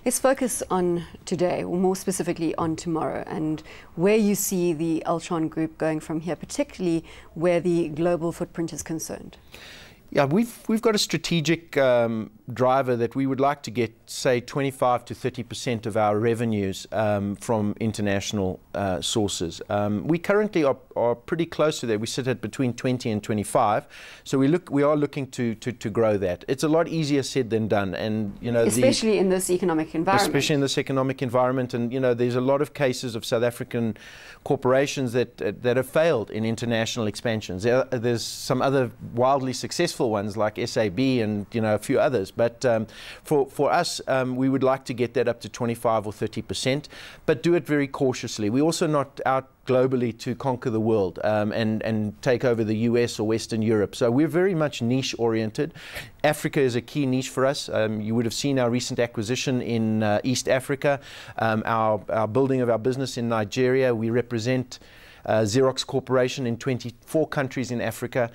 Let's focus on today, or more specifically on tomorrow, and where you see the Ultron Group going from here, particularly where the global footprint is concerned. Yeah, we've got a strategic driver that we would like to get, say, 25 to 30% of our revenues from international sources. We currently are pretty close to that. We sit at between 20 and 25, so we are looking to grow that. It's a lot easier said than done, and especially in this economic environment. Especially in this economic environment, and there's a lot of cases of South African corporations that have failed in international expansions. There's some other wildly successful ones like SAB and a few others, but for us we would like to get that up to 25 or 30%, but do it very cautiously. We're also not out globally to conquer the world and take over the US or Western Europe. So we're very much niche oriented. Africa is a key niche for us. You would have seen our recent acquisition in East Africa, our building of our business in Nigeria. We represent Xerox Corporation in 24 countries in Africa.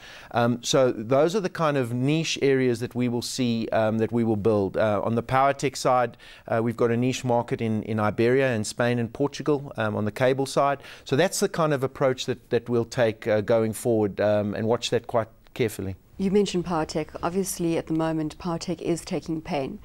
So those are the kind of niche areas that we will see, that we will build. On the Powertec side, we've got a niche market in Iberia and Spain and Portugal on the cable side. So that's the kind of approach that we'll take going forward, and watch that quite carefully. You mentioned Powertec. Obviously, at the moment, Powertec is taking pain.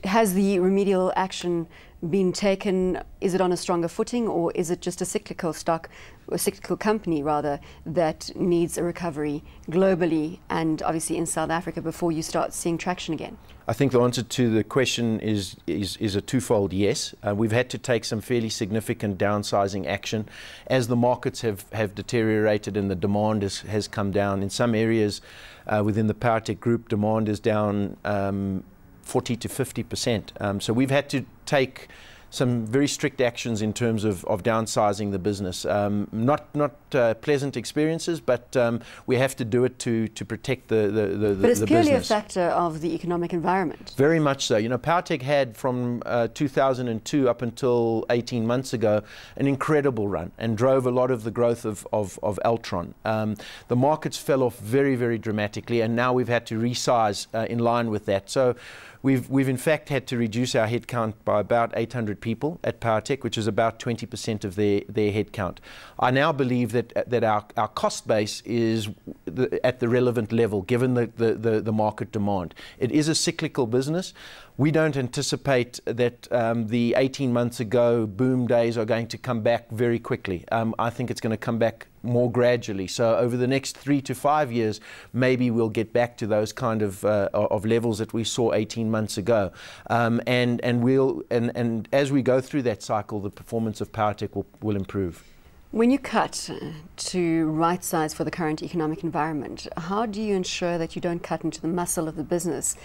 Has the remedial action been taken? Is it on a stronger footing, or is it just a cyclical stock, or a cyclical company rather, that needs a recovery globally and obviously in South Africa before you start seeing traction again? I think the answer to the question is a twofold yes. We've had to take some fairly significant downsizing action as the markets have deteriorated and the demand has come down. In some areas within the Powertec Group, demand is down 40 to 50%. So we've had to take some very strict actions in terms of downsizing the business. Not pleasant experiences, but we have to do it to protect the business. But it's clearly a factor of the economic environment. Very much so. Powertec had from 2002 up until 18 months ago an incredible run and drove a lot of the growth of Altron. The markets fell off very, very dramatically, and now we've had to resize in line with that. So we've in fact had to reduce our headcount by about 800 people at Powertec, which is about 20% of their headcount. I now believe that our cost base is at the relevant level given the market demand. It is a cyclical business. We don't anticipate that the 18 months ago boom days are going to come back very quickly. I think it's going to come back more gradually. So over the next 3 to 5 years, maybe we'll get back to those kind of levels that we saw 18 months ago. And as we go through that cycle, the performance of Powertec will improve. When you cut to right size for the current economic environment, how do you ensure that you don't cut into the muscle of the business,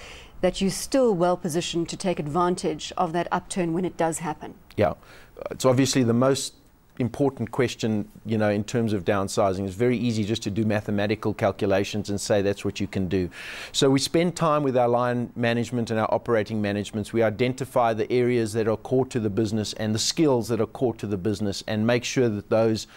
that you're still well positioned to take advantage of that upturn when it does happen? Yeah, it's obviously the most important question, in terms of downsizing. It's very easy just to do mathematical calculations and say that's what you can do. So we spend time with our line management and our operating managements. We identify the areas that are core to the business and the skills that are core to the business, and make sure that those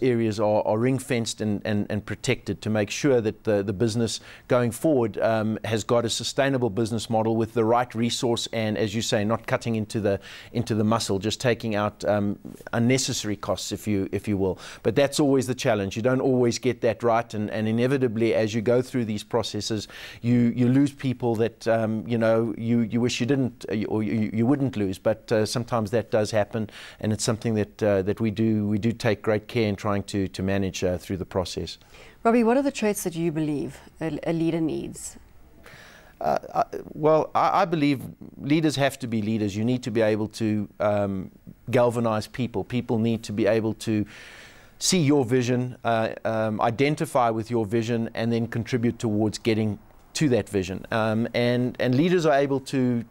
areas are ring-fenced and protected, to make sure that the business going forward has got a sustainable business model with the right resource, and, as you say, not cutting into the muscle, just taking out unnecessary costs, if you will. But that's always the challenge. You don't always get that right, and inevitably, as you go through these processes, you lose people that you wish you didn't, or you wouldn't lose. But sometimes that does happen, and it's something that we do take great care in trying to manage through the process. Robbie, what are the traits that you believe a leader needs? Well, I believe leaders have to be leaders. You need to be able to galvanize people. People need to be able to see your vision, identify with your vision, and then contribute towards getting to that vision. And leaders are able to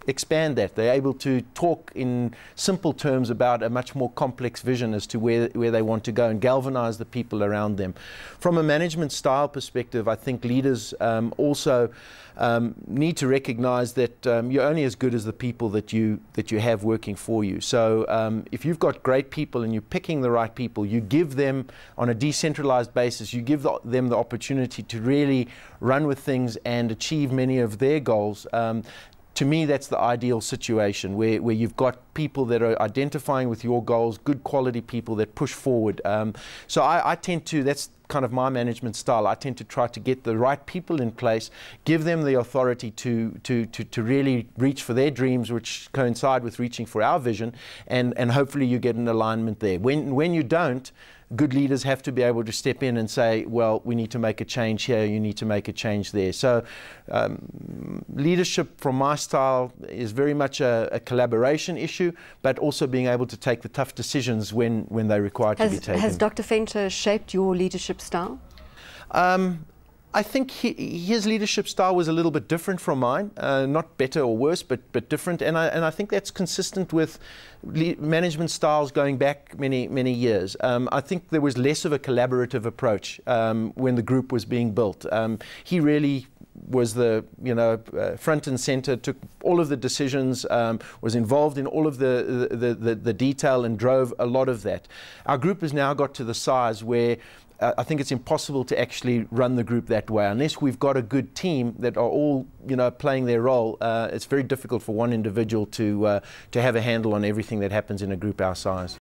expand that. They're able to talk in simple terms about a much more complex vision as to where they want to go, and galvanize the people around them. From a management style perspective, I think leaders also need to recognize that you're only as good as the people that you have working for you. So if you've got great people and you're picking the right people, you give them, on a decentralized basis, you give them the opportunity to really run with things and achieve many of their goals. to me, that's the ideal situation where you've got people that are identifying with your goals, good quality people that push forward. So I tend to, that's kind of my management style. I tend to try to get the right people in place, give them the authority to really reach for their dreams, which coincide with reaching for our vision, and hopefully you get an alignment there. When you don't, good leaders have to be able to step in and say, well, we need to make a change here, you need to make a change there. So leadership from my style is very much a collaboration issue, but also being able to take the tough decisions when they're required to be taken. Has Dr. Venter shaped your leadership style? I think his leadership style was a little bit different from mine, not better or worse, but different. And I think that's consistent with management styles going back many years. I think there was less of a collaborative approach when the group was being built. He really was the front and center, took all of the decisions, was involved in all of the detail and drove a lot of that. Our group has now got to the size where I think it's impossible to actually run the group that way unless we've got a good team that are all playing their role. It's very difficult for one individual to have a handle on everything that happens in a group our size.